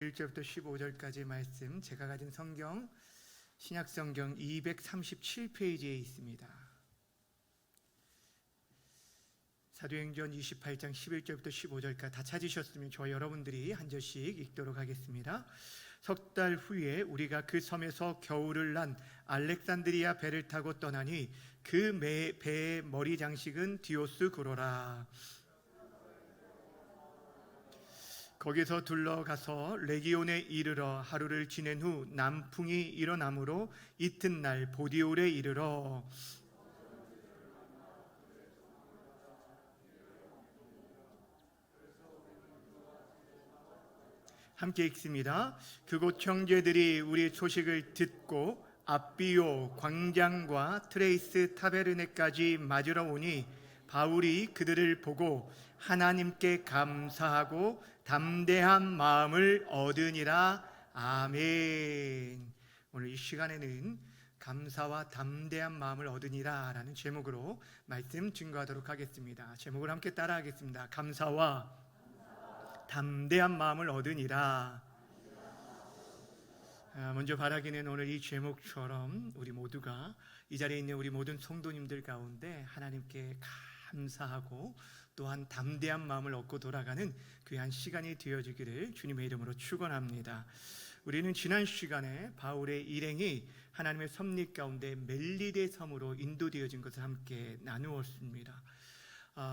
11절부터 15절까지 말씀, 제가 가진 성경 신약성경 237페이지에 있습니다. 사도행전 28장 11절부터 15절까지 다 찾으셨으면 저와 여러분들이 한 절씩 읽도록 하겠습니다. 석 달 후에 우리가 그 섬에서 겨울을 난 알렉산드리아 배를 타고 떠나니 그 배의 머리 장식은 디오스구로라. 거기서 둘러가서 레기온에 이르러 하루를 지낸 후 남풍이 일어나므로 이튿날 보디올에 이르러 함께 읽습니다. 그곳 형제들이 우리 소식을 듣고 앞비오 광장과 트레이스 타베르네까지 맞으러 오니 바울이 그들을 보고 하나님께 감사하고 담대한 마음을 얻으니라. 아멘. 오늘 이 시간에는 감사와 담대한 마음을 얻으니라 라는 제목으로 말씀 증거하도록 하겠습니다. 제목을 함께 따라하겠습니다. 감사와 담대한 마음을 얻으니라. 먼저 바라기는 오늘 이 제목처럼 우리 모두가 이 자리에 있는 우리 모든 성도님들 가운데 하나님께 감사하고 또한 담대한 마음을 얻고 돌아가는 귀한 시간이 되어지기를 주님의 이름으로 축원합니다. 우리는 지난 시간에 바울의 일행이 하나님의 섭리 가운데 멜리데 섬으로 인도되어진 것을 함께 나누었습니다.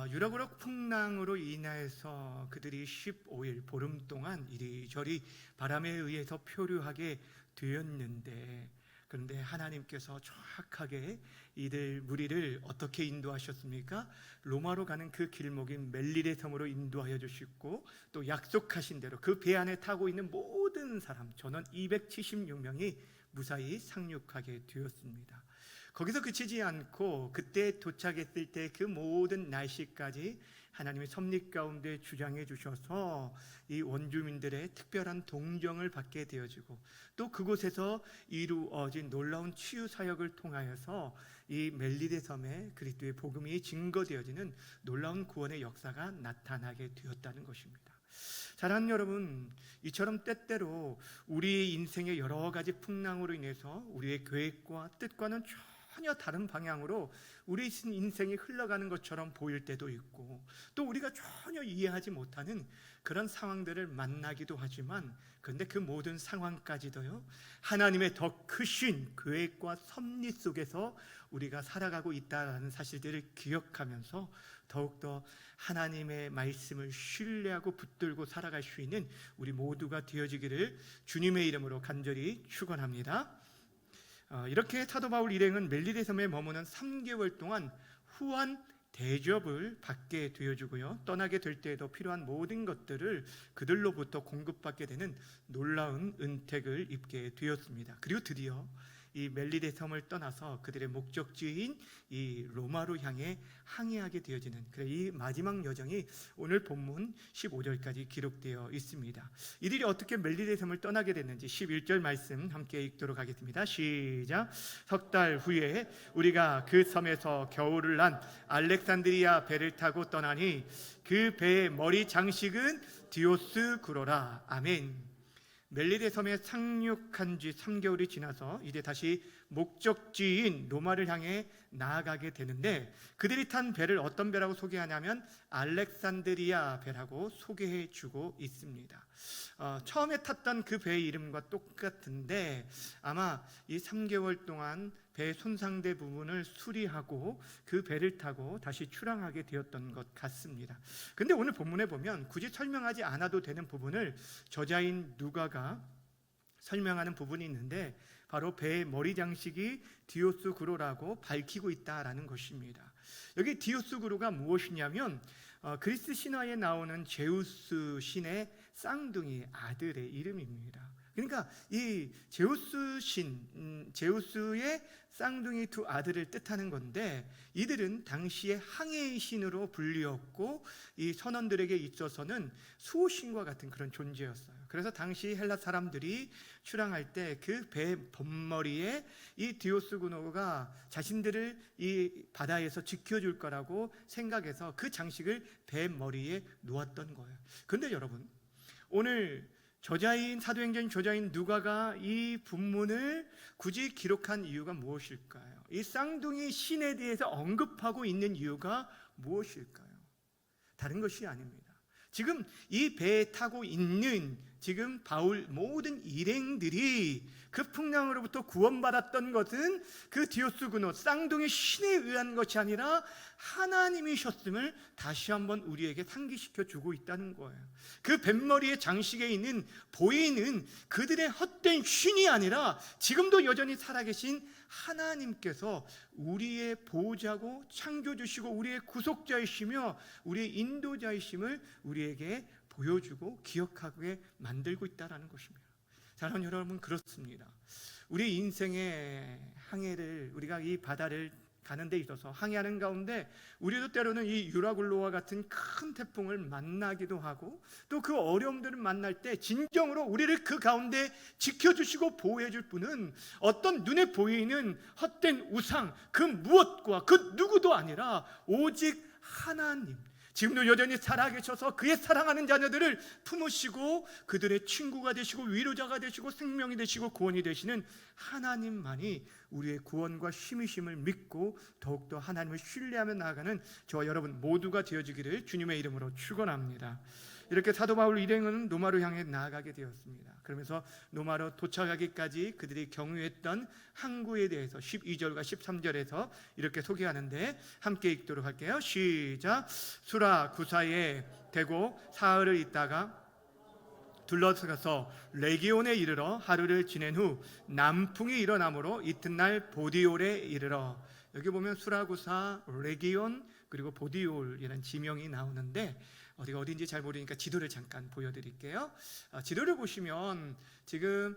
유라굴럭 풍랑으로 인하여서 그들이 15일 보름 동안 이리저리 바람에 의해서 표류하게 되었는데, 그런데 하나님께서 정확하게 이들 무리를 어떻게 인도하셨습니까? 로마로 가는 그 길목인 멜리데 섬으로 인도하여 주시고, 또 약속하신 대로 그 배 안에 타고 있는 모든 사람 전원 276명이 무사히 상륙하게 되었습니다. 거기서 그치지 않고 그때 도착했을 때 그 모든 날씨까지 하나님의 섭리 가운데 주장해 주셔서 이 원주민들의 특별한 동정을 받게 되어지고, 또 그곳에서 이루어진 놀라운 치유 사역을 통하여서 이 멜리데 섬에 그리스도의 복음이 증거되어지는 놀라운 구원의 역사가 나타나게 되었다는 것입니다. 사랑하는 여러분, 이처럼 때때로 우리의 인생의 여러 가지 풍랑으로 인해서 우리의 계획과 뜻과는 전혀 다른 방향으로 우리 인생이 흘러가는 것처럼 보일 때도 있고, 또 우리가 전혀 이해하지 못하는 그런 상황들을 만나기도 하지만, 그런데 그 모든 상황까지도요 하나님의 더 크신 계획과 섭리 속에서 우리가 살아가고 있다는 사실들을 기억하면서 더욱더 하나님의 말씀을 신뢰하고 붙들고 살아갈 수 있는 우리 모두가 되어지기를 주님의 이름으로 간절히 축원합니다. 이렇게 사도 바울 일행은 멜리데 섬에 머무는 3개월 동안 후한 대접을 받게 되어주고요, 떠나게 될 때에도 필요한 모든 것들을 그들로부터 공급받게 되는 놀라운 은택을 입게 되었습니다. 그리고 드디어 이 멜리데 섬을 떠나서 그들의 목적지인 이 로마로 향해 항해하게 되어지는 이 마지막 여정이 오늘 본문 15절까지 기록되어 있습니다. 이들이 어떻게 멜리데 섬을 떠나게 됐는지 11절 말씀 함께 읽도록 하겠습니다. 시작. 석 달 후에 우리가 그 섬에서 겨울을 난 알렉산드리아 배를 타고 떠나니 그 배의 머리 장식은 디오스구로라. 아멘. 멜리데 섬에 상륙한 지 3개월이 지나서 이제 다시 목적지인 로마를 향해 나아가게 되는데, 그들이 탄 배를 어떤 배라고 소개하냐면 알렉산드리아 배라고 소개해 주고 있습니다. 처음에 탔던 그 배의 이름과 똑같은데 아마 이 3개월 동안 배 손상된 부분을 수리하고 그 배를 타고 다시 출항하게 되었던 것 같습니다. 그런데 오늘 본문에 보면 굳이 설명하지 않아도 되는 부분을 저자인 누가가 설명하는 부분이 있는데, 바로 배의 머리 장식이 디오스구로라고 밝히고 있다라는 것입니다. 여기 디오스구로가 무엇이냐면 그리스 신화에 나오는 제우스 신의 쌍둥이 아들의 이름입니다. 그러니까 이 제우스 신, 제우스의 쌍둥이 두 아들을 뜻하는 건데, 이들은 당시에 항해의 신으로 불리었고 이 선원들에게 있어서는 수호신과 같은 그런 존재였어요. 그래서 당시 헬라 사람들이 출항할 때 그 배 뱃머리에 이 디오스구로가 자신들을 이 바다에서 지켜줄 거라고 생각해서 그 장식을 배 머리에 놓았던 거예요. 그런데 여러분, 오늘 사도행전 저자인 누가가 이 본문을 굳이 기록한 이유가 무엇일까요? 이 쌍둥이 신에 대해서 언급하고 있는 이유가 무엇일까요? 다른 것이 아닙니다. 지금 이 배에 타고 있는 지금 바울 모든 일행들이 그 풍랑으로부터 구원받았던 것은 그 디오스구노 쌍둥이 신에 의한 것이 아니라 하나님이셨음을 다시 한번 우리에게 상기시켜 주고 있다는 거예요. 그 뱃머리의 장식에 있는 보이는 그들의 헛된 신이 아니라 지금도 여전히 살아계신 하나님께서 우리의 보호자고 창조주시고 우리의 구속자이시며 우리의 인도자이심을 우리에게 보여주고 기억하게 만들고 있다는 것입니다. 사랑하는 여러분, 그렇습니다. 우리 인생의 항해를, 우리가 이 바다를 가는 데 있어서 항해하는 가운데 우리도 때로는 이 유라굴로와 같은 큰 태풍을 만나기도 하고 또 그 어려움들을 만날 때 진정으로 우리를 그 가운데 지켜주시고 보호해 줄 분은 어떤 눈에 보이는 헛된 우상 그 무엇과 그 누구도 아니라 오직 하나님, 지금도 여전히 살아계셔서 그의 사랑하는 자녀들을 품으시고 그들의 친구가 되시고 위로자가 되시고 생명이 되시고 구원이 되시는 하나님만이 우리의 구원과 힘이심을 믿고 더욱더 하나님을 신뢰하며 나아가는 저와 여러분 모두가 되어지기를 주님의 이름으로 축원합니다. 이렇게 사도 바울 일행은 로마로 향해 나아가게 되었습니다. 그러면서 로마로 도착하기까지 그들이 경유했던 항구에 대해서 12절과 13절에서 이렇게 소개하는데 함께 읽도록 할게요. 시작. 수라 구사에 대고 사흘을 있다가 둘러서가서 레기온에 이르러 하루를 지낸 후 남풍이 일어나므로 이튿날 보디올에 이르러, 여기 보면 수라구사, 레기온 그리고 보디올이라는 지명이 나오는데 어디가 어딘지 잘 모르니까 지도를 잠깐 보여드릴게요. 지도를 보시면 지금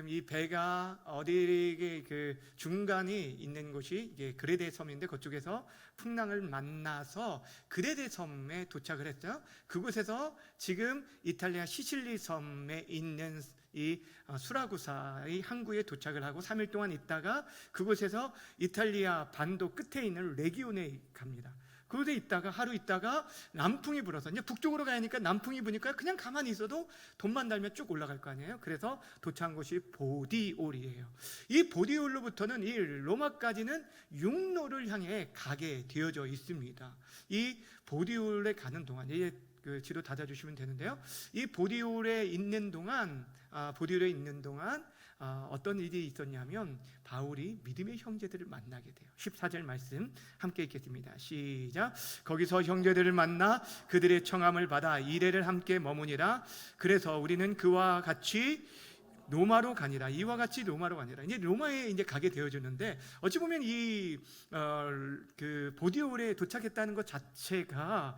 이 배가 어디에 그 중간이 있는 곳이 이게 그레데 섬인데 그쪽에서 풍랑을 만나서 그레데 섬에 도착을 했어요. 그곳에서 지금 이탈리아 시칠리 섬에 있는 이 수라구사의 항구에 도착을 하고 3일 동안 있다가 그곳에서 이탈리아 반도 끝에 있는 레기온에 갑니다. 그곳에 있다가 하루 있다가 남풍이 불어서 이제 북쪽으로 가니까 남풍이 부니까 그냥 가만히 있어도 돈만 달면 쭉 올라갈 거 아니에요. 그래서 도착한 곳이 보디올이에요. 이 보디올로부터는 이 로마까지는 육로를 향해 가게 되어져 있습니다. 이 보디올에 가는 동안 이제 그 지도 닫아주시면 되는데요. 이 보디올에 있는 동안 어떤 일이 있었냐면 바울이 믿음의 형제들을 만나게 돼요. 14절 말씀 함께 읽겠습니다. 시작. 거기서 형제들을 만나 그들의 청함을 받아 이레를 함께 머무니라. 그래서 우리는 그와 같이 로마로 가니라. 이와 같이 로마로 가니라. 이제 로마에 이제 가게 되어졌는데 어찌 보면 그 보디올에 도착했다는 것 자체가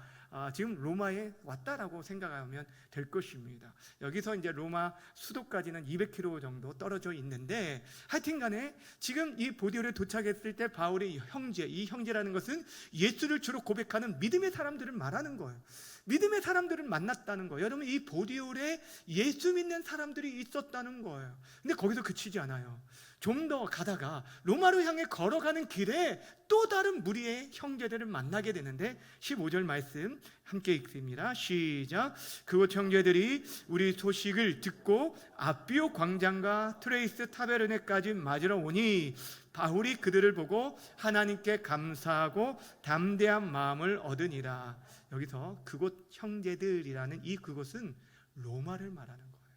지금 로마에 왔다라고 생각하면 될 것입니다. 여기서 이제 로마 수도까지는 200km 정도 떨어져 있는데 하여튼간에 지금 이 보디올에 도착했을 때 바울의 형제, 이 형제라는 것은 예수를 주로 고백하는 믿음의 사람들을 말하는 거예요. 믿음의 사람들을 만났다는 거예요. 여러분, 이 보디올에 예수 믿는 사람들이 있었다는 거예요. 근데 거기서 그치지 않아요. 좀 더 가다가 로마로 향해 걸어가는 길에 또 다른 무리의 형제들을 만나게 되는데 15절 말씀 함께 읽습니다. 시작. 그곳 형제들이 우리 소식을 듣고 아비오 광장과 트레이스 타베르네까지 맞으러 오니 바울이 그들을 보고 하나님께 감사하고 담대한 마음을 얻으니라. 여기서 그곳 형제들이라는 이 그곳은 로마를 말하는 거예요.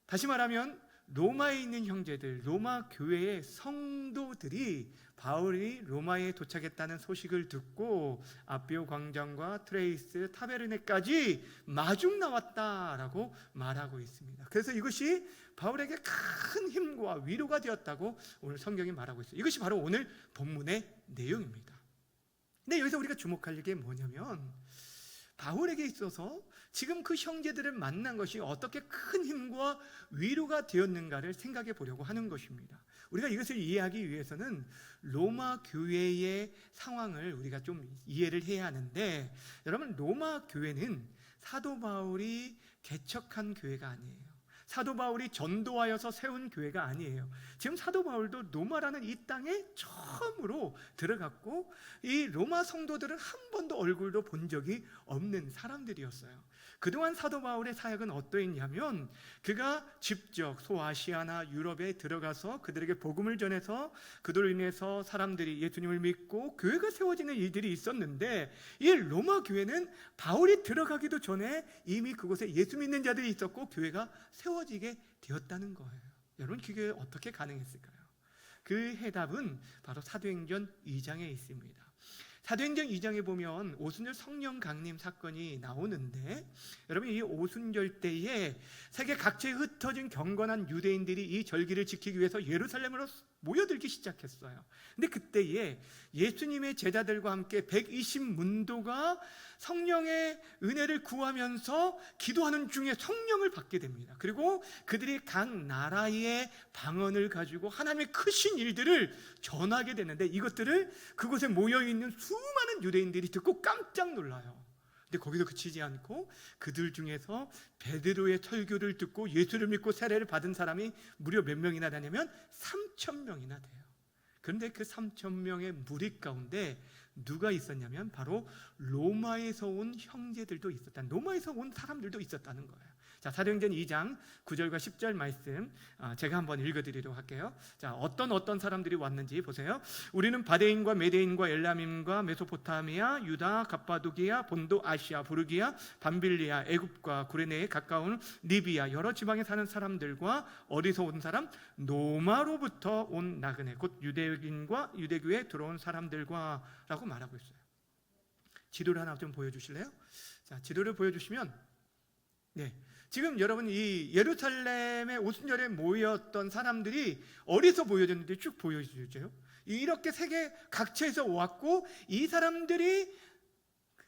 다시 말하면 로마에 있는 형제들, 로마 교회의 성도들이 바울이 로마에 도착했다는 소식을 듣고 아비오 광장과 트레이스 타베르네까지 마중 나왔다라고 말하고 있습니다. 그래서 이것이 바울에게 큰 힘과 위로가 되었다고 오늘 성경이 말하고 있어요. 이것이 바로 오늘 본문의 내용입니다. 근데 여기서 우리가 주목할 게 뭐냐면 바울에게 있어서 지금 그 형제들을 만난 것이 어떻게 큰 힘과 위로가 되었는가를 생각해 보려고 하는 것입니다. 우리가 이것을 이해하기 위해서는 로마 교회의 상황을 우리가 좀 이해를 해야 하는데, 여러분, 로마 교회는 사도 바울이 개척한 교회가 아니에요. 사도 바울이 전도하여서 세운 교회가 아니에요. 지금 사도 바울도 로마라는 이 땅에 처음으로 들어갔고 이 로마 성도들은 한 번도 얼굴도 본 적이 없는 사람들이었어요. 그동안 사도 바울의 사역은 어떠했냐면 그가 직접 소아시아나 유럽에 들어가서 그들에게 복음을 전해서 그들로 인해서 사람들이 예수님을 믿고 교회가 세워지는 일들이 있었는데, 이 로마 교회는 바울이 들어가기도 전에 이미 그곳에 예수 믿는 자들이 있었고 교회가 세워지게 되었다는 거예요. 여러분, 그게 어떻게 가능했을까요? 그 해답은 바로 사도행전 2장에 있습니다. 사도행전 2장에 보면 오순절 성령 강림 사건이 나오는데, 여러분, 이 오순절 때에 세계 각지에 흩어진 경건한 유대인들이 이 절기를 지키기 위해서 예루살렘으로 모여들기 시작했어요. 근데 그때에 예수님의 제자들과 함께 120문도가 성령의 은혜를 구하면서 기도하는 중에 성령을 받게 됩니다. 그리고 그들이 각 나라의 방언을 가지고 하나님의 크신 일들을 전하게 되는데, 이것들을 그곳에 모여있는 수많은 유대인들이 듣고 깜짝 놀라요. 근데 거기서 그치지 않고 그들 중에서 베드로의 설교를 듣고 예수를 믿고 세례를 받은 사람이 무려 몇 명이나 되냐면 3,000명이나 돼요. 그런데 그 3,000명의 무리 가운데 누가 있었냐면 바로 로마에서 온 형제들도 있었다. 로마에서 온 사람들도 있었다는 거예요. 자, 사도행전 2장 9절과 10절 말씀 제가 한번 읽어드리도록 할게요. 자, 어떤 사람들이 왔는지 보세요. 우리는 바데인과 메데인과 엘라밈과 메소포타미아, 유다, 갑바도기아, 본도, 아시아, 부르기아, 밤빌리아, 애굽과 구레네에 가까운 리비아 여러 지방에 사는 사람들과 어디서 온 사람? 로마로부터 온 나그네, 곧 유대인과 유대교에 들어온 사람들과 라고 말하고 있어요. 지도를 하나 좀 보여주실래요? 자, 지도를 보여주시면, 네, 지금 여러분 이 예루살렘의 오순절에 모였던 사람들이 어디서 모여졌는지 쭉 보여주죠. 이렇게 세계 각지에서 왔고, 이 사람들이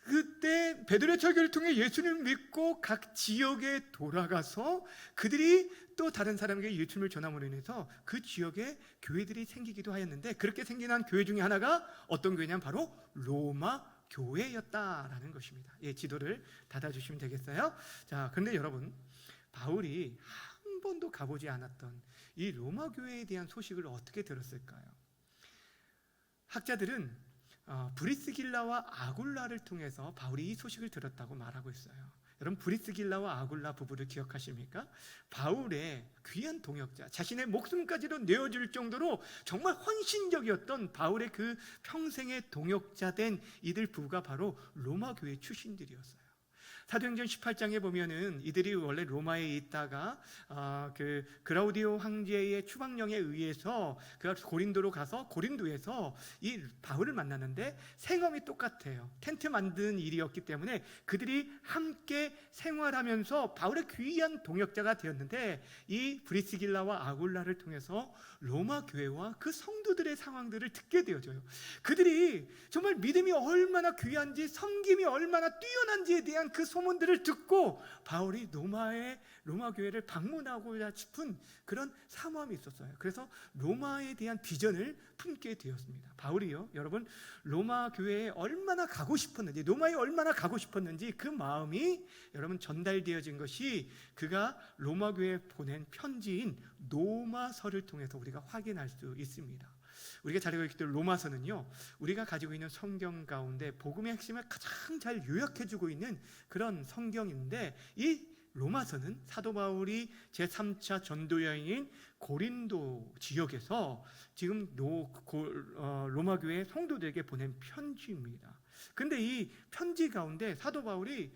그때 베드로의 설교를 통해 예수님을 믿고 각 지역에 돌아가서 그들이 또 다른 사람에게 예수님을 전함으로 인해서 그 지역에 교회들이 생기기도 하였는데, 그렇게 생긴 한 교회 중에 하나가 어떤 교회냐면 바로 로마 교회였다라는 것입니다. 예, 지도를 닫아주시면 되겠어요. 자, 그런데 여러분, 바울이 한 번도 가보지 않았던 이 로마 교회에 대한 소식을 어떻게 들었을까요? 학자들은 브리스길라와 아굴라를 통해서 바울이 이 소식을 들었다고 말하고 있어요. 여러분, 브리스길라와 아굴라 부부를 기억하십니까? 바울의 귀한 동역자, 자신의 목숨까지도 내어줄 정도로 정말 헌신적이었던 바울의 그 평생의 동역자된 이들 부부가 바로 로마 교회 출신들이었어요. 사도행전 18장에 보면은 이들이 원래 로마에 있다가 그 그라우디오 황제의 추방령에 의해서 그가 고린도로 가서 고린도에서 이 바울을 만났는데 생업이 똑같아요. 텐트 만드는 일이었기 때문에 그들이 함께 생활하면서 바울의 귀한 동역자가 되었는데, 이 브리스길라와 아굴라를 통해서 로마 교회와 그 성도들의 상황들을 듣게 되어져요. 그들이 정말 믿음이 얼마나 귀한지, 섬김이 얼마나 뛰어난지에 대한 그 소문들을 듣고 바울이 로마 교회를 방문하고자 싶은 그런 사모함이 있었어요. 그래서 로마에 대한 비전을 품게 되었습니다. 바울이요, 여러분, 로마 교회에 얼마나 가고 싶었는지, 로마에 얼마나 가고 싶었는지 그 마음이 여러분 전달되어진 것이 그가 로마 교회에 보낸 편지인 로마서를 통해서 우리가 확인할 수 있습니다. 우리가 잘 알고 있기 때문에 로마서는요, 우리가 가지고 있는 성경 가운데 복음의 핵심을 가장 잘 요약해주고 있는 그런 성경인데, 이 로마서는 사도 바울이 제3차 전도 여행인 고린도 지역에서 지금 로마 교회 성도들에게 보낸 편지입니다. 근데 이 편지 가운데 사도 바울이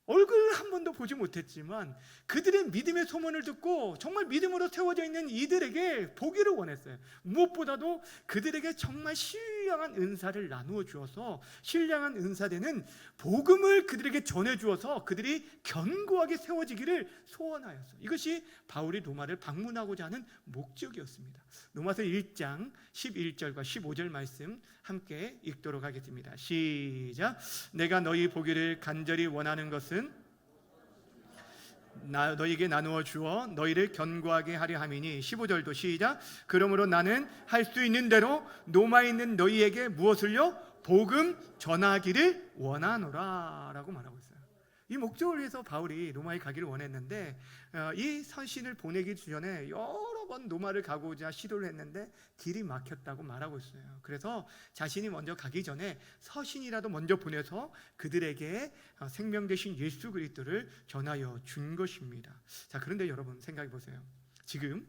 얼굴을 한 번도 보지 못했지만 그들의 믿음의 소문을 듣고 정말 믿음으로 세워져 있는 이들에게 보기를 원했어요. 무엇보다도 그들에게 정말 신령한 은사를 나누어 주어서 신령한 은사되는 복음을 그들에게 전해 주어서 그들이 견고하게 세워지기를 소원하였어요. 이것이 바울이 로마를 방문하고자 하는 목적이었습니다. 로마서 1장 11절과 15절 말씀 함께 읽도록 하겠습니다. 시작. 내가 너희 보기를 간절히 원하는 것은 너희에게 나누어 주어 너희를 견고하게 하려 함이니. 15절도 시작. 그러므로 나는 할 수 있는 대로 로마에 있는 너희에게 무엇을요? 복음 전하기를 원하노라 라고 말하고 있어요. 이 목적을 위해서 바울이 로마에 가기를 원했는데 이 서신을 보내기 전에 여러 번 로마를 가고자 시도를 했는데 길이 막혔다고 말하고 있어요. 그래서 자신이 먼저 가기 전에 서신이라도 먼저 보내서 그들에게 생명 되신 예수 그리스도를 전하여 준 것입니다. 자, 그런데 여러분 생각해 보세요. 지금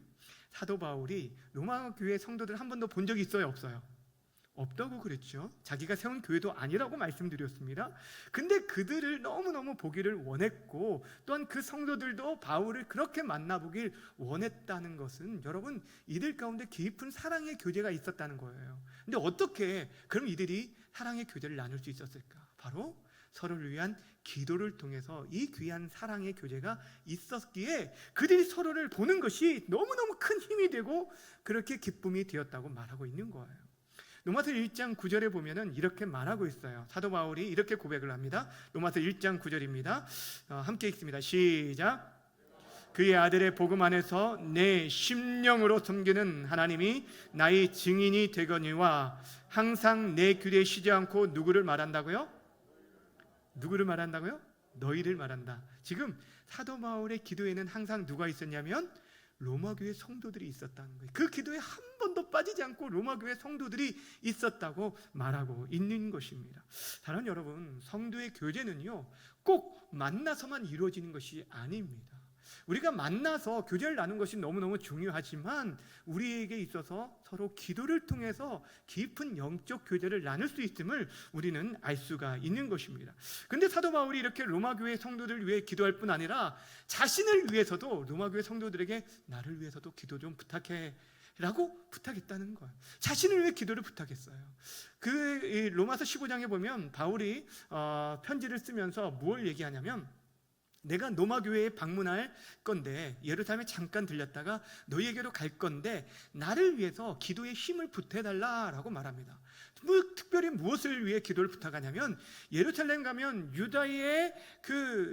사도 바울이 로마 교회 성도들 한 번도 본 적이 있어요, 없어요? 없다고 그랬죠. 자기가 세운 교회도 아니라고 말씀드렸습니다. 근데 그들을 너무너무 보기를 원했고, 또한 그 성도들도 바울을 그렇게 만나보길 원했다는 것은 여러분, 이들 가운데 깊은 사랑의 교제가 있었다는 거예요. 근데 어떻게 그럼 이들이 사랑의 교제를 나눌 수 있었을까? 바로 서로를 위한 기도를 통해서 이 귀한 사랑의 교제가 있었기에 그들이 서로를 보는 것이 너무너무 큰 힘이 되고 그렇게 기쁨이 되었다고 말하고 있는 거예요. 로마서 1장 9절에 보면은 이렇게 말하고 있어요. 사도 바울이 이렇게 고백을 합니다. 로마서 1장 9절입니다. 함께 읽습니다. 시작. 그의 아들의 복음 안에서 내 심령으로 섬기는 하나님이 나의 증인이 되거니와 항상 내 귀에 쉬지 않고 누구를 말한다고요? 누구를 말한다고요? 너희를 말한다. 지금 사도 바울의 기도에는 항상 누가 있었냐면 로마 교회 성도들이 있었다는 거예요. 그 기도에 한 번도 빠지지 않고 로마 교회 성도들이 있었다고 말하고 있는 것입니다. 사랑하는 여러분, 성도의 교제는요 꼭 만나서만 이루어지는 것이 아닙니다. 우리가 만나서 교제를 나누는 것이 너무너무 중요하지만 우리에게 있어서 서로 기도를 통해서 깊은 영적 교제를 나눌 수 있음을 우리는 알 수가 있는 것입니다. 그런데 사도 바울이 이렇게 로마 교회 성도들을 위해 기도할 뿐 아니라 자신을 위해서도 로마 교회 성도들에게 나를 위해서도 기도 좀 부탁해 라고 부탁했다는 거예요. 자신을 위해 기도를 부탁했어요. 그 로마서 15장에 보면 바울이 편지를 쓰면서 뭘 얘기하냐면, 내가 로마 교회에 방문할 건데 예루살렘에 잠깐 들렸다가 너희에게로 갈 건데 나를 위해서 기도에 힘을 보태달라라고 말합니다. 특별히 무엇을 위해 기도를 부탁하냐면, 예루살렘 가면 유다의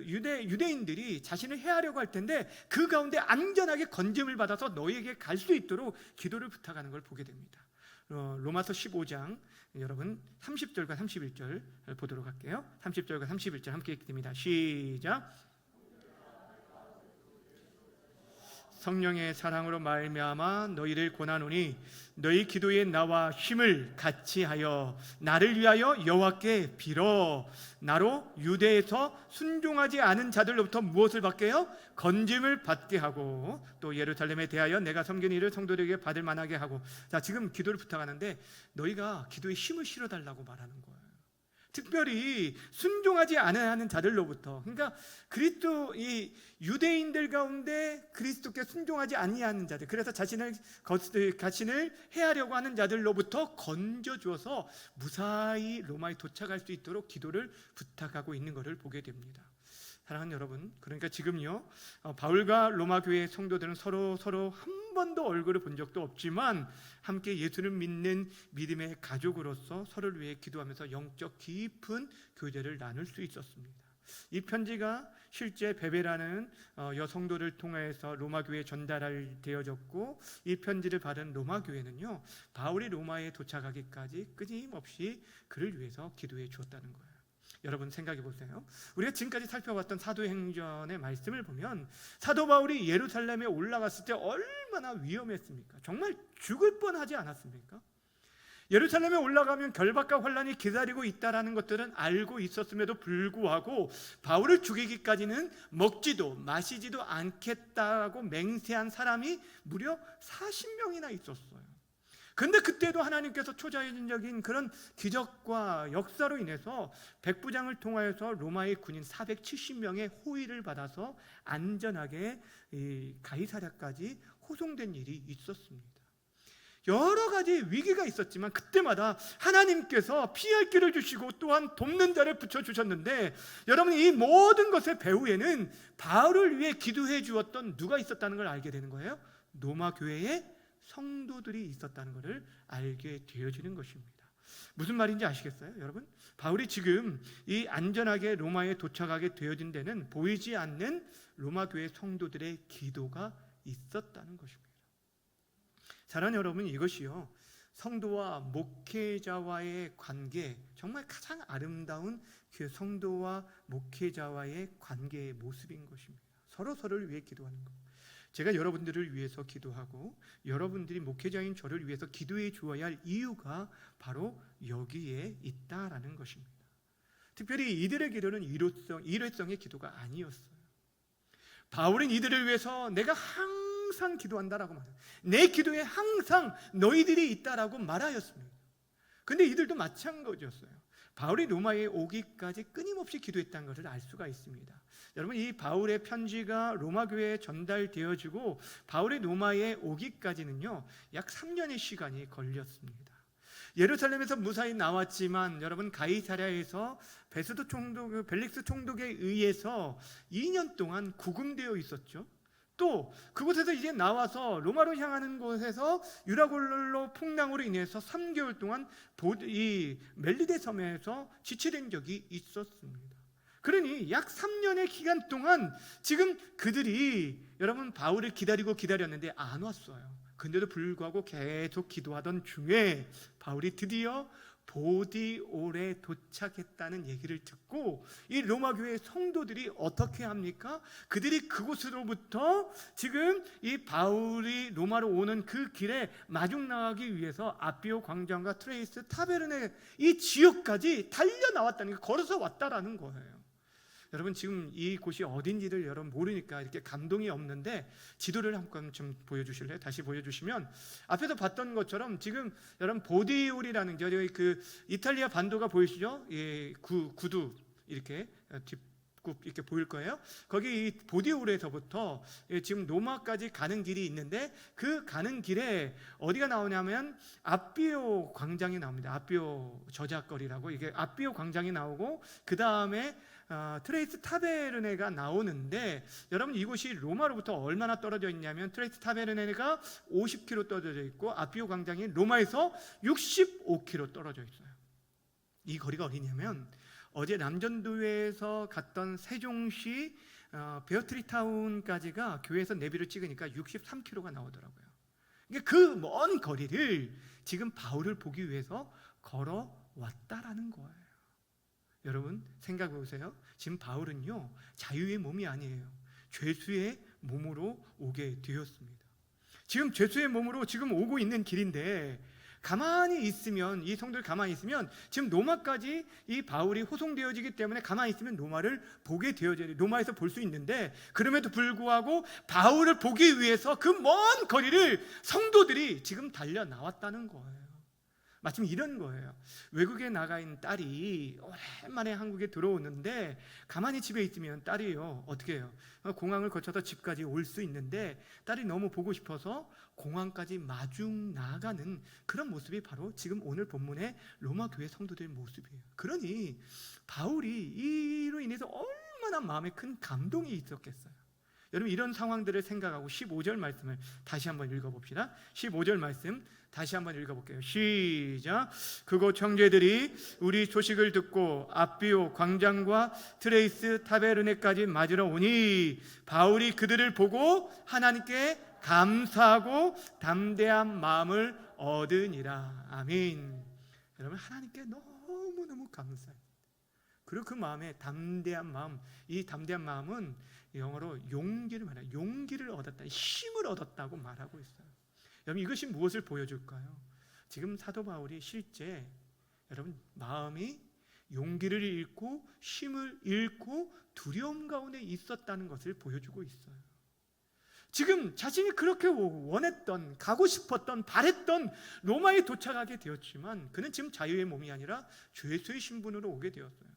유대인들이 자신을 해하려고 할 텐데 그 가운데 안전하게 건짐을 받아서 너희에게 갈 수 있도록 기도를 부탁하는 걸 보게 됩니다. 로마서 15장 여러분 30절과 31절 보도록 할게요. 30절과 31절 함께 읽습니다. 시작. 성령의 사랑으로 말미암아 너희를 권하노니 너희 기도에 나와 힘을 같이 하여 나를 위하여 여호와께 빌어 나로 유대에서 순종하지 않은 자들로부터 무엇을 받게요? 건짐을 받게 하고 또 예루살렘에 대하여 내가 섬긴 일을 성도들에게 받을 만하게 하고. 자, 지금 기도를 부탁하는데 너희가 기도에 힘을 실어달라고 말하는 거예요. 특별히 순종하지 않는 자들로부터, 그러니까 그리스도 이 유대인들 가운데 그리스도께 순종하지 아니하는 자들, 그래서 자신을 해하려고 하는 자들로부터 건져 주어서 무사히 로마에 도착할 수 있도록 기도를 부탁하고 있는 것을 보게 됩니다. 사랑하는 여러분, 그러니까 지금요 바울과 로마 교회 성도들은 서로 한 번도 얼굴을 본 적도 없지만 함께 예수를 믿는 믿음의 가족으로서 서로를 위해 기도하면서 영적 깊은 교제를 나눌 수 있었습니다. 이 편지가 실제 베베라는 여성도를 통해서 로마 교회에 전달되어졌고, 이 편지를 받은 로마 교회는요 바울이 로마에 도착하기까지 끊임없이 그를 위해서 기도해 주었다는 거예요. 여러분 생각해 보세요. 우리가 지금까지 살펴봤던 사도행전의 말씀을 보면 사도 바울이 예루살렘에 올라갔을 때 얼마나 위험했습니까? 정말 죽을 뻔하지 않았습니까? 예루살렘에 올라가면 결박과 환란이 기다리고 있다는 것들은 알고 있었음에도 불구하고 바울을 죽이기까지는 먹지도 마시지도 않겠다고 맹세한 사람이 무려 40명이나 있었어요. 그런데 그때도 하나님께서 초자연적인 그런 기적과 역사로 인해서 백부장을 통하여서 로마의 군인 470명의 호의를 받아서 안전하게 가이사랴까지 호송된 일이 있었습니다. 여러 가지 위기가 있었지만 그때마다 하나님께서 피할 길을 주시고 또한 돕는 자를 붙여주셨는데, 여러분 이 모든 것의 배후에는 바울을 위해 기도해 주었던 누가 있었다는 걸 알게 되는 거예요. 로마 교회의 성도들이 있었다는 것을 알게 되어지는 것입니다. 무슨 말인지 아시겠어요? 여러분, 바울이 지금 이 안전하게 로마에 도착하게 되어진 데는 보이지 않는 로마 교회 성도들의 기도가 있었다는 것입니다. 사랑하는 여러분, 이것이요 성도와 목회자와의 관계, 정말 가장 아름다운 그 성도와 목회자와의 관계의 모습인 것입니다. 서로를 위해 기도하는 것. 제가 여러분들을 위해서 기도하고 여러분들이 목회자인 저를 위해서 기도해 주어야 할 이유가 바로 여기에 있다라는 것입니다. 특별히 이들의 기도는 일회성의 기도가 아니었어요. 바울은 이들을 위해서 내가 항상 기도한다라고 말해요. 내 기도에 항상 너희들이 있다라고 말하였습니다. 근데 이들도 마찬가지였어요. 바울이 로마에 오기까지 끊임없이 기도했다는 것을 알 수가 있습니다. 여러분, 이 바울의 편지가 로마 교회에 전달되어지고 바울이 로마에 오기까지는요 약 3년의 시간이 걸렸습니다. 예루살렘에서 무사히 나왔지만 여러분, 가이사랴에서 벨릭스 총독에 의해서 2년 동안 구금되어 있었죠. 또 그곳에서 이제 나와서 로마로 향하는 곳에서 유라굴로 풍랑으로 인해서 3개월 동안 이 멜리데 섬에서 지체된 적이 있었습니다. 그러니 약 3년의 기간 동안 지금 그들이 여러분 바울을 기다렸는데 안 왔어요. 근데도 불구하고 계속 기도하던 중에 바울이 드디어 보디올에 도착했다는 얘기를 듣고 이 로마 교회 성도들이 어떻게 합니까? 그들이 그곳으로부터 지금 이 바울이 로마로 오는 그 길에 마중 나가기 위해서 아비오 광장과 트레이스 타베르네 이 지역까지 달려 나왔다는 게, 걸어서 왔다라는 거예요. 여러분, 지금 이곳이 어딘지를 여러분 모르니까 이렇게 감동이 없는데 지도를 한번 좀 보여주실래요? 다시 보여주시면 앞에서 봤던 것처럼 지금 여러분 보디올이라는 그 이탈리아 반도가 보이시죠? 예, 구두 이렇게 뒷굽 이렇게 보일 거예요. 거기 이 보디올에서부터 지금 로마까지 가는 길이 있는데 그 가는 길에 어디가 나오냐면 아비오 광장이 나옵니다. 아비오 저작거리라고, 이게 아비오 광장이 나오고 그 다음에 트레이스 타베르네가 나오는데, 여러분 이곳이 로마로부터 얼마나 떨어져 있냐면 트레이스 타베르네가 50km 떨어져 있고 아비오 광장이 로마에서 65km 떨어져 있어요. 이 거리가 어디냐면 어제 남전도에서 갔던 세종시 베어트리타운까지가 교회에서 내비를 찍으니까 63km가 나오더라고요. 그러니까 그 먼 거리를 지금 바울을 보기 위해서 걸어왔다라는 거예요. 여러분 생각해 보세요. 지금 바울은요 자유의 몸이 아니에요. 죄수의 몸으로 오게 되었습니다. 지금 죄수의 몸으로 지금 오고 있는 길인데, 가만히 있으면, 이 성도들 가만히 있으면 지금 로마까지 이 바울이 호송되어지기 때문에 가만히 있으면 로마를 보게 되어져요. 로마에서 볼 수 있는데, 그럼에도 불구하고 바울을 보기 위해서 그 먼 거리를 성도들이 지금 달려 나왔다는 거예요. 마침 이런 거예요. 외국에 나가 있는 딸이 오랜만에 한국에 들어오는데 가만히 집에 있으면 딸이요 어떻게 해요? 공항을 거쳐서 집까지 올 수 있는데 딸이 너무 보고 싶어서 공항까지 마중 나가는 그런 모습이 바로 지금 오늘 본문의 로마 교회 성도들의 모습이에요. 그러니 바울이 이로 인해서 얼마나 마음에 큰 감동이 있었겠어요. 여러분, 이런 상황들을 생각하고 15절 말씀을 다시 한번 읽어봅시다. 15절 말씀 다시 한번 읽어볼게요. 시작. 그곳 형제들이 우리 소식을 듣고 아비오 광장과 트레이스 타베르네까지 맞으러 오니 바울이 그들을 보고 하나님께 감사하고 담대한 마음을 얻으니라. 아멘. 여러분, 하나님께 너무너무 감사해요. 그리고 그 마음에 담대한 마음, 이 담대한 마음은 영어로 용기를 말해요. 용기를 얻었다, 힘을 얻었다고 말하고 있어요. 여러분, 이것이 무엇을 보여줄까요? 지금 사도 바울이 실제 여러분 마음이 용기를 잃고 힘을 잃고 두려움 가운데 있었다는 것을 보여주고 있어요. 지금 자신이 그렇게 원했던, 가고 싶었던, 바랬던 로마에 도착하게 되었지만 그는 지금 자유의 몸이 아니라 죄수의 신분으로 오게 되었어요.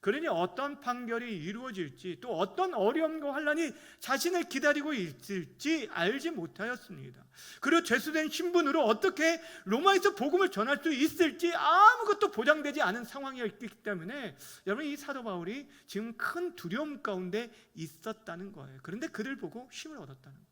그러니 어떤 판결이 이루어질지, 또 어떤 어려움과 환난이 자신을 기다리고 있을지 알지 못하였습니다. 그리고 죄수된 신분으로 어떻게 로마에서 복음을 전할 수 있을지 아무것도 보장되지 않은 상황이었기 때문에 여러분, 이 사도 바울이 지금 큰 두려움 가운데 있었다는 거예요. 그런데 그를 보고 힘을 얻었다는 거예요.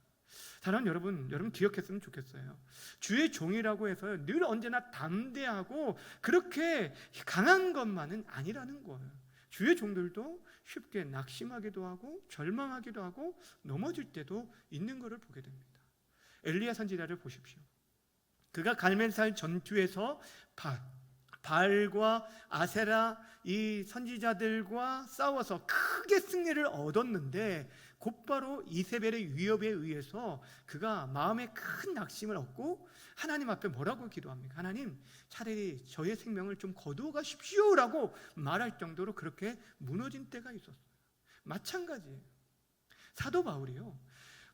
사랑하는 여러분 기억했으면 좋겠어요. 주의 종이라고 해서 늘 언제나 담대하고 그렇게 강한 것만은 아니라는 거예요. 주의 종들도 쉽게 낙심하기도 하고 절망하기도 하고 넘어질 때도 있는 것을 보게 됩니다. 엘리야 선지자를 보십시오. 그가 갈멜살 전투에서 바알과 아세라 이 선지자들과 싸워서 크게 승리를 얻었는데 곧바로 이세벨의 위협에 의해서 그가 마음에 큰 낙심을 얻고 하나님 앞에 뭐라고 기도합니까? 하나님, 차라리 저의 생명을 좀 거두어 가십시오라고 말할 정도로 그렇게 무너진 때가 있었어요. 마찬가지예요. 사도 바울이요,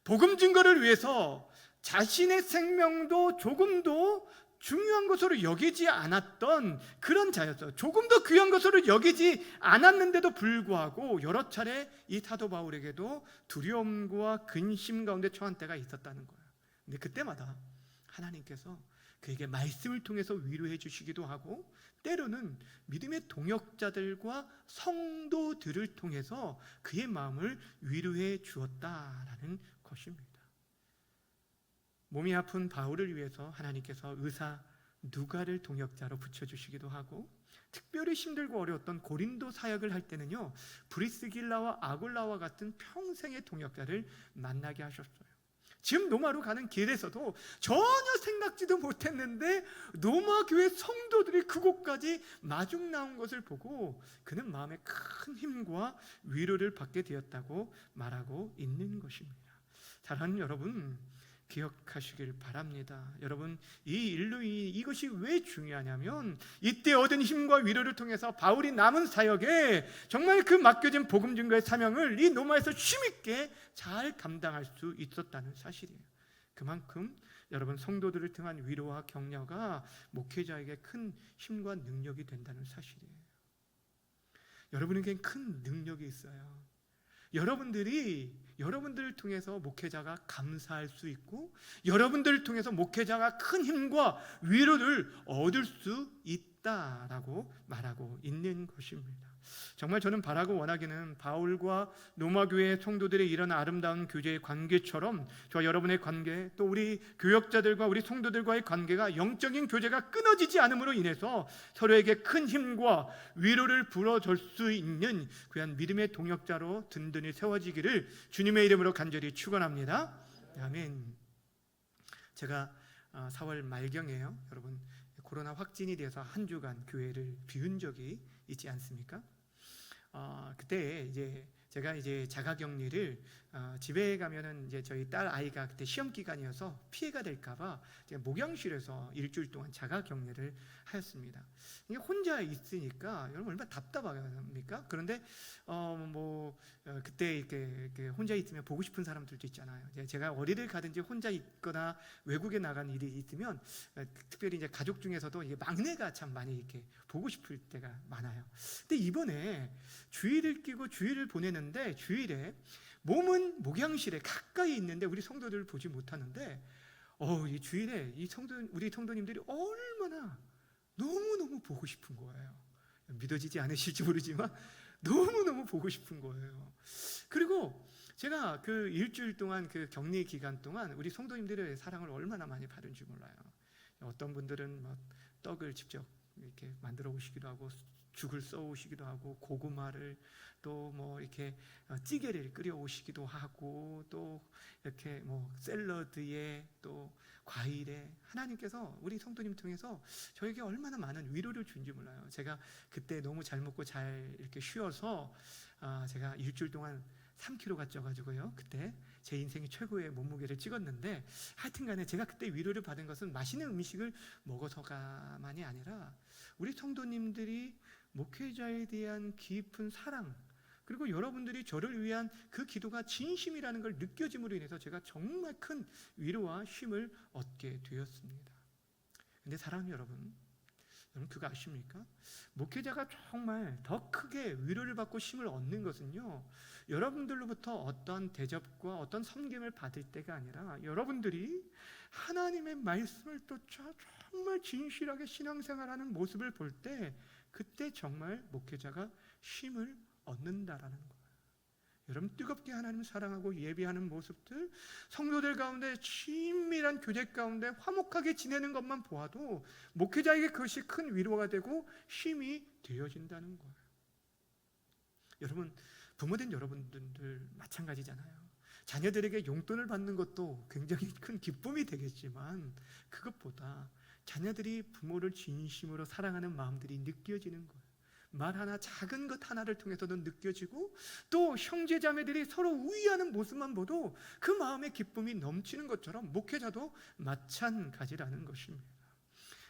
복음 증거를 위해서 자신의 생명도 조금도 중요한 것으로 여기지 않았던 그런 자였어요. 조금 더 귀한 것으로 여기지 않았는데도 불구하고 여러 차례 이 사도 바울에게도 두려움과 근심 가운데 처한 때가 있었다는 거예요. 근데 그때마다 하나님께서 그에게 말씀을 통해서 위로해 주시기도 하고, 때로는 믿음의 동역자들과 성도들을 통해서 그의 마음을 위로해 주었다라는 것입니다. 몸이 아픈 바울을 위해서 하나님께서 의사 누가를 동역자로 붙여주시기도 하고, 특별히 힘들고 어려웠던 고린도 사역을 할 때는요, 브리스길라와 아굴라와 같은 평생의 동역자를 만나게 하셨어요. 지금 로마로 가는 길에서도 전혀 생각지도 못했는데 로마 교회 성도들이 그곳까지 마중 나온 것을 보고 그는 마음에 큰 힘과 위로를 받게 되었다고 말하고 있는 것입니다. 사랑하는 여러분, 기억하시길 바랍니다. 여러분, 이 일로 이것이 왜 중요하냐면 이때 얻은 힘과 위로를 통해서 바울이 남은 사역에 정말 그 맡겨진 복음 증거의 사명을 이 로마에서 힘있게 잘 감당할 수 있었다는 사실이에요. 그만큼 여러분, 성도들을 통한 위로와 격려가 목회자에게 큰 힘과 능력이 된다는 사실이에요. 여러분에겐 큰 능력이 있어요. 여러분들을 통해서 목회자가 감사할 수 있고, 여러분들을 통해서 목회자가 큰 힘과 위로를 얻을 수 있다라고 말하고 있는 것입니다. 정말 저는 바라고 원하기는 바울과 로마 교회 성도들의 이런 아름다운 교제의 관계처럼 저와 여러분의 관계, 또 우리 교역자들과 우리 성도들과의 관계가 영적인 교제가 끊어지지 않음으로 인해서 서로에게 큰 힘과 위로를 불어줄 수 있는 귀한 믿음의 동역자로 든든히 세워지기를 주님의 이름으로 간절히 축원합니다. 아멘. 제가 4월 말경에요, 여러분, 코로나 확진이 돼서 한 주간 교회를 비운 적이 있지 않습니까? 그때 이제 제가 이제 자가격리를 집에 가면은 이제 저희 딸 아이가 그때 시험 기간이어서 피해가 될까봐 제가 목양실에서 일주일 동안 자가격리를 하였습니다. 이게 혼자 있으니까 여러분 얼마나 답답합니까? 그런데 그때 이렇게 혼자 있으면 보고 싶은 사람들도 있잖아요. 제가 어디를 가든지 혼자 있거나 외국에 나간 일이 있으면 특별히 이제 가족 중에서도 이게 막내가 참 많이 이렇게 보고 싶을 때가 많아요. 근데 이번에 주일을 끼고 주일을 보내는데 주일에 몸은 목양실에 가까이 있는데 우리 성도들을 보지 못하는데 이 주일에 우리 성도님들이 얼마나 너무너무 보고 싶은 거예요. 믿어지지 않으실지 모르지만 너무너무 보고 싶은 거예요. 그리고 제가 그 일주일 동안 그 격리 기간 동안 우리 성도님들의 사랑을 얼마나 많이 받은지 몰라요. 어떤 분들은 막 떡을 직접 이렇게 만들어 오시기도 하고, 죽을 써 오시기도 하고, 고구마를 또 뭐 이렇게 찌개를 끓여 오시기도 하고, 또 이렇게 뭐 샐러드에 또 과일에 하나님께서 우리 성도님 통해서 저에게 얼마나 많은 위로를 준지 몰라요. 제가 그때 너무 잘 먹고 잘 이렇게 쉬어서 제가 일주일 동안 3kg가 쪄가지고요, 그때 제 인생의 최고의 몸무게를 찍었는데, 하여튼간에 제가 그때 위로를 받은 것은 맛있는 음식을 먹어서가만이 아니라 우리 성도님들이 목회자에 대한 깊은 사랑, 그리고 여러분들이 저를 위한 그 기도가 진심이라는 걸 느껴짐으로 인해서 제가 정말 큰 위로와 힘을 얻게 되었습니다. 근데 사랑하는 여러분 그거 아십니까? 목회자가 정말 더 크게 위로를 받고 힘을 얻는 것은요, 여러분들로부터 어떤 대접과 어떤 섬김을 받을 때가 아니라 여러분들이 하나님의 말씀을 쫓아 정말 진실하게 신앙생활하는 모습을 볼 때, 그때 정말 목회자가 힘을 얻는다라는 거예요. 여러분, 뜨겁게 하나님을 사랑하고 예배하는 모습들, 성도들 가운데 친밀한 교제 가운데 화목하게 지내는 것만 보아도 목회자에게 그것이 큰 위로가 되고 힘이 되어진다는 거예요. 여러분, 부모된 여러분들 마찬가지잖아요. 자녀들에게 용돈을 받는 것도 굉장히 큰 기쁨이 되겠지만 그것보다 자녀들이 부모를 진심으로 사랑하는 마음들이 느껴지는 거예요. 말 하나, 작은 것 하나를 통해서도 느껴지고, 또 형제 자매들이 서로 우애하는 모습만 봐도 그 마음의 기쁨이 넘치는 것처럼 목회자도 마찬가지라는 것입니다.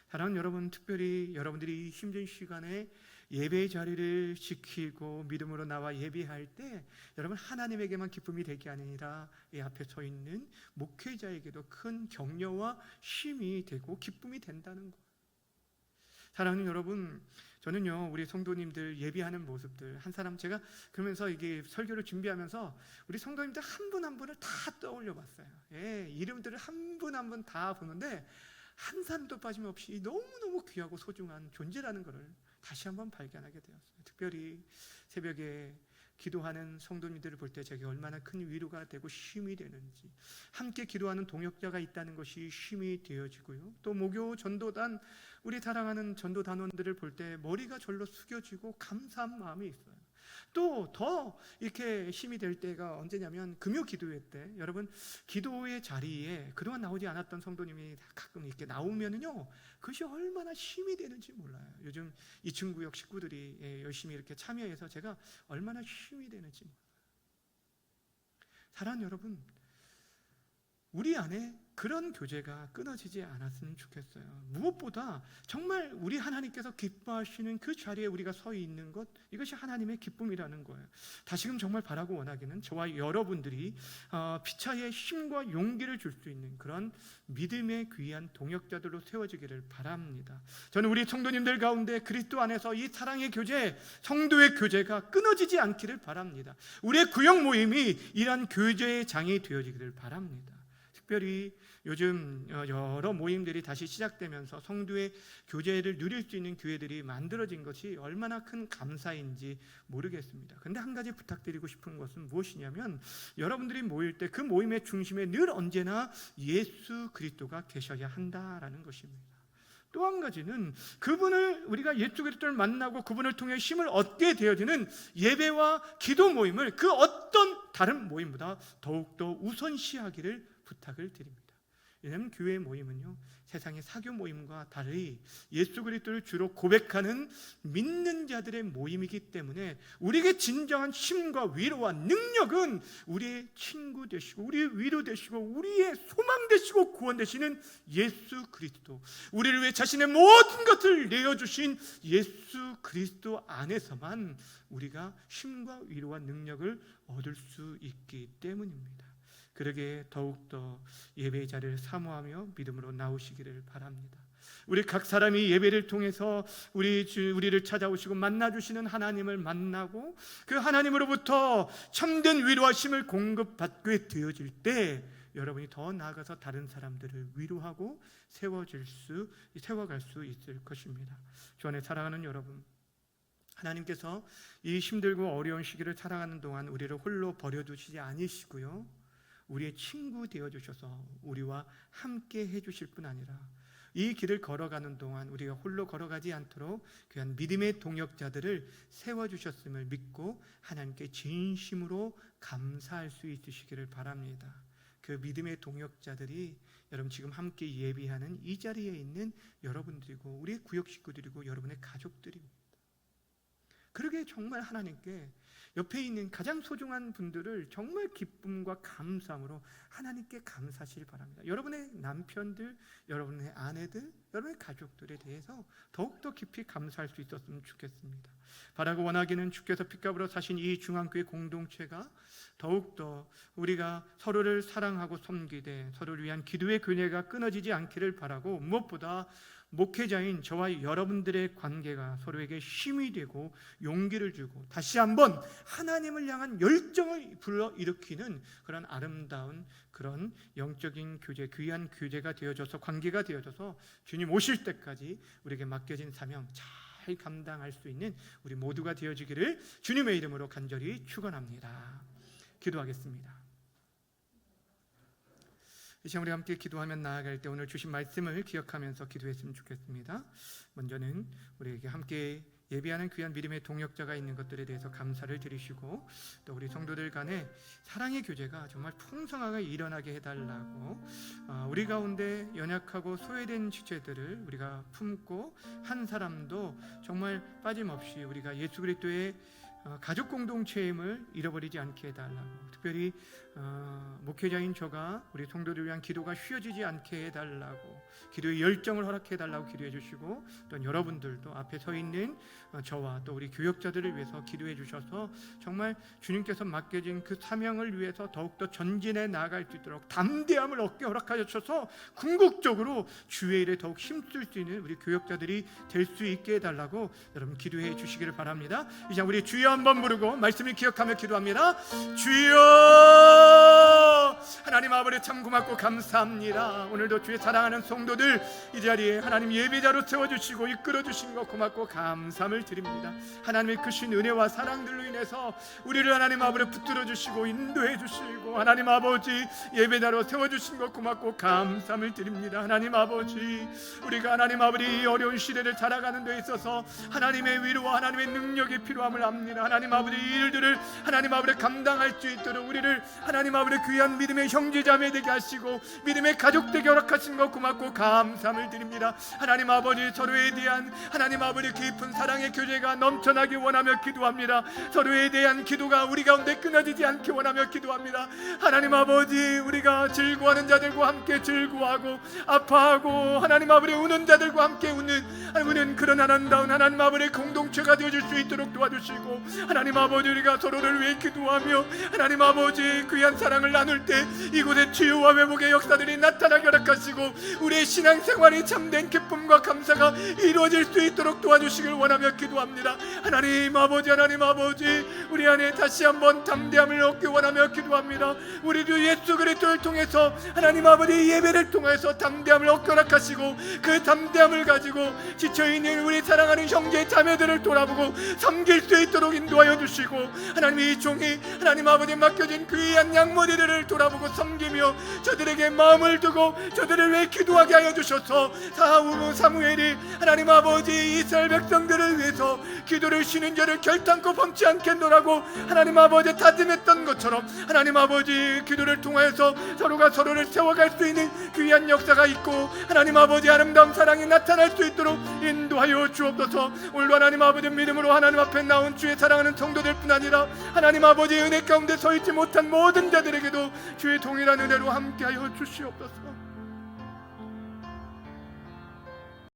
사랑하는 여러분, 특별히 여러분들이 힘든 시간에 예배 자리를 지키고 믿음으로 나와 예배할 때 여러분, 하나님에게만 기쁨이 되는 게 아니라 이 앞에 서 있는 목회자에게도 큰 격려와 힘이 되고 기쁨이 된다는 것. 사랑하는 여러분, 저는요, 우리 성도님들 예배하는 모습들 한 사람, 제가 그러면서 이게 설교를 준비하면서 우리 성도님들 한 분 한 분을 다 떠올려 봤어요. 예, 이름들을 한 분 한 분 다 보는데 한 사람도 빠짐없이 너무너무 귀하고 소중한 존재라는 것을 다시 한번 발견하게 되었어요. 특별히 새벽에 기도하는 성도님들을 볼 때 제게 얼마나 큰 위로가 되고 힘이 되는지, 함께 기도하는 동역자가 있다는 것이 힘이 되어지고요. 또 목요 전도단, 우리 사랑하는 전도단원들을 볼 때 머리가 절로 숙여지고 감사한 마음이 있어요. 또 더 이렇게 힘이 될 때가 언제냐면 금요 기도회 때, 여러분, 기도의 자리에 그동안 나오지 않았던 성도님이 가끔 이렇게 나오면은요, 그것이 얼마나 힘이 되는지 몰라요. 요즘 2층 구역 식구들이 열심히 이렇게 참여해서 제가 얼마나 힘이 되는지 몰라요. 사랑하는 여러분, 우리 안에 그런 교제가 끊어지지 않았으면 좋겠어요. 무엇보다 정말 우리 하나님께서 기뻐하시는 그 자리에 우리가 서 있는 것, 이것이 하나님의 기쁨이라는 거예요. 다시금 정말 바라고 원하기는 저와 여러분들이 피차의 힘과 용기를 줄 수 있는 그런 믿음의 귀한 동역자들로 세워지기를 바랍니다. 저는 우리 성도님들 가운데 그리스도 안에서 이 사랑의 교제, 성도의 교제가 끊어지지 않기를 바랍니다. 우리의 구역 모임이 이러한 교제의 장이 되어지기를 바랍니다. 특별히 요즘 여러 모임들이 다시 시작되면서 성도의 교제를 누릴 수 있는 교회들이 만들어진 것이 얼마나 큰 감사인지 모르겠습니다. 그런데 한 가지 부탁드리고 싶은 것은 무엇이냐면, 여러분들이 모일 때 그 모임의 중심에 늘 언제나 예수 그리스도가 계셔야 한다라는 것입니다. 또 한 가지는 그분을, 우리가 예수 그리스도를 만나고 그분을 통해 힘을 얻게 되어지는 예배와 기도 모임을 그 어떤 다른 모임보다 더욱더 우선시하기를 부탁을 드립니다. 왜냐하면 교회 모임은요, 세상의 사교 모임과 달리 예수 그리스도를 주로 고백하는 믿는 자들의 모임이기 때문에 우리에게 진정한 힘과 위로와 능력은 우리의 친구 되시고 우리의 위로 되시고 우리의 소망 되시고 구원 되시는 예수 그리스도, 우리를 위해 자신의 모든 것을 내어주신 예수 그리스도 안에서만 우리가 힘과 위로와 능력을 얻을 수 있기 때문입니다. 그러기에 더욱더 예배의 자리를 사모하며 믿음으로 나오시기를 바랍니다. 우리 각 사람이 예배를 통해서 우리를 찾아오시고 만나주시는 하나님을 만나고 그 하나님으로부터 참된 위로와 힘을 공급받게 되어질 때 여러분이 더 나아가서 다른 사람들을 위로하고 세워갈 수 있을 것입니다. 주 안에 사랑하는 여러분, 하나님께서 이 힘들고 어려운 시기를 살아가는 동안 우리를 홀로 버려두시지 않으시고요, 우리의 친구 되어주셔서 우리와 함께 해주실 뿐 아니라 이 길을 걸어가는 동안 우리가 홀로 걸어가지 않도록 귀한 믿음의 동역자들을 세워주셨음을 믿고 하나님께 진심으로 감사할 수 있으시기를 바랍니다. 그 믿음의 동역자들이 여러분 지금 함께 예비하는 이 자리에 있는 여러분들이고 우리의 구역 식구들이고 여러분의 가족들입니다. 그러게 정말 하나님께 옆에 있는 가장 소중한 분들을 정말 기쁨과 감사함으로 하나님께 감사하시길 바랍니다. 여러분의 남편들, 여러분의 아내들, 여러분의 가족들에 대해서 더욱더 깊이 감사할 수 있었으면 좋겠습니다. 바라고 원하기는 주께서 핏값으로 사신 이 중앙교회 공동체가 더욱더 우리가 서로를 사랑하고 섬기되 서로를 위한 기도의 교제가 끊어지지 않기를 바라고, 무엇보다 목회자인 저와 여러분들의 관계가 서로에게 힘이 되고 용기를 주고 다시 한번 하나님을 향한 열정을 불러일으키는 그런 아름다운 그런 영적인 교제, 귀한 교제가 되어져서, 관계가 되어져서 주님 오실 때까지 우리에게 맡겨진 사명 잘 감당할 수 있는 우리 모두가 되어지기를 주님의 이름으로 간절히 축원합니다. 기도하겠습니다. 이 시간 우리 함께 기도하며 나아갈 때 오늘 주신 말씀을 기억하면서 기도했으면 좋겠습니다. 먼저는 우리에게 함께 예비하는 귀한 믿음의 동역자가 있는 것들에 대해서 감사를 드리시고, 또 우리 성도들 간에 사랑의 교제가 정말 풍성하게 일어나게 해달라고, 우리 가운데 연약하고 소외된 지체들을 우리가 품고 한 사람도 정말 빠짐없이 우리가 예수 그리스도의 가족 공동체임을 잃어버리지 않게 해달라고, 특별히 목회자인 저가 우리 성도들 위한 기도가 쉬어지지 않게 해달라고, 기도의 열정을 허락해달라고 기도해 주시고, 또 여러분들도 앞에 서 있는 저와 또 우리 교역자들을 위해서 기도해 주셔서 정말 주님께서 맡겨진 그 사명을 위해서 더욱더 전진해 나아갈 수 있도록 담대함을 얻게 허락하셔서 궁극적으로 주의 일에 더욱 힘쓸 수 있는 우리 교역자들이 될 수 있게 해달라고 여러분 기도해 주시기를 바랍니다. 이제 우리 주여 한번 부르고 말씀을 기억하며 기도합니다. 주여, 하나님 아버지 참 고맙고 감사합니다. 오늘도 주의 사랑하는 성도들 이 자리에 하나님 예배자로 세워주시고 이끌어주신 것 고맙고 감사함을 드립니다. 하나님의 크신 은혜와 사랑들로 인해서 우리를 하나님 아버지 붙들어주시고 인도해주시고 하나님 아버지 예배자로 세워주신 것 고맙고 감사함을 드립니다. 하나님 아버지, 우리가 하나님 아버지 이 어려운 시대를 살아가는 데 있어서 하나님의 위로와 하나님의 능력이 필요함을 압니다. 하나님 아버지 이 일들을 하나님 아버지 감당할 수 있도록 우리를 하나님 아버지 귀한 믿음의 형제자매 되게 하시고 믿음의 가족 되게 허락하신 것 고맙고 감사함을 드립니다. 하나님 아버지 서로에 대한 하나님 아버지 깊은 사랑의 교제가 넘쳐나기 원하며 기도합니다. 서로에 대한 기도가 우리 가운데 끊어지지 않게 원하며 기도합니다. 하나님 아버지, 우리가 즐거워하는 자들과 함께 즐거워하고 아파하고 하나님 아버지 우는 자들과 함께 우는 그런 아름다운 하나님 아버지 공동체가 되어줄 수 있도록 도와주시고, 하나님 아버지 우리가 서로를 위해 기도하며 하나님 아버지 귀한 사랑을 나눌 때 이곳에 치유와 회복의 역사들이 나타나게 허락하시고 우리의 신앙생활이 참된 기쁨과 감사가 이루어질 수 있도록 도와주시길 원하며 기도합니다. 하나님 아버지, 하나님 아버지 우리 안에 다시 한번 담대함을 얻기 원하며 기도합니다. 우리 주 예수 그리스도를 통해서 하나님 아버지 예배를 통해서 담대함을 얻게 허락하시고 그 담대함을 가지고 지쳐있는 우리 사랑하는 형제 자매들을 돌아보고 섬길 수 있도록 인도하여 주시고, 하나님 이 종이 하나님 아버지 맡겨진 귀한 양머리들을 돌아보고 섬기며 저들에게 마음을 두고 저들을 위해 기도하게 하여 주셔서 사무엘이 하나님 아버지 이스라엘 백성들을 위해서 기도를 쉬는 자를 결단코 범치 않겠노라고 하나님 아버지 다짐했던 것처럼 하나님 아버지 기도를 통하여서 서로가 서로를 세워갈 수 있는 귀한 역사가 있고 하나님 아버지 아름다운 사랑이 나타날 수 있도록 인도하여 주옵소서. 오늘도 하나님 아버지 믿음으로 하나님 앞에 나온 주의 사랑하는 성도들 뿐 아니라 하나님 아버지 은혜 가운데 서 있지 못한 모든 자들에게도 주의 동일한 은혜로 함께하여 주시옵소서.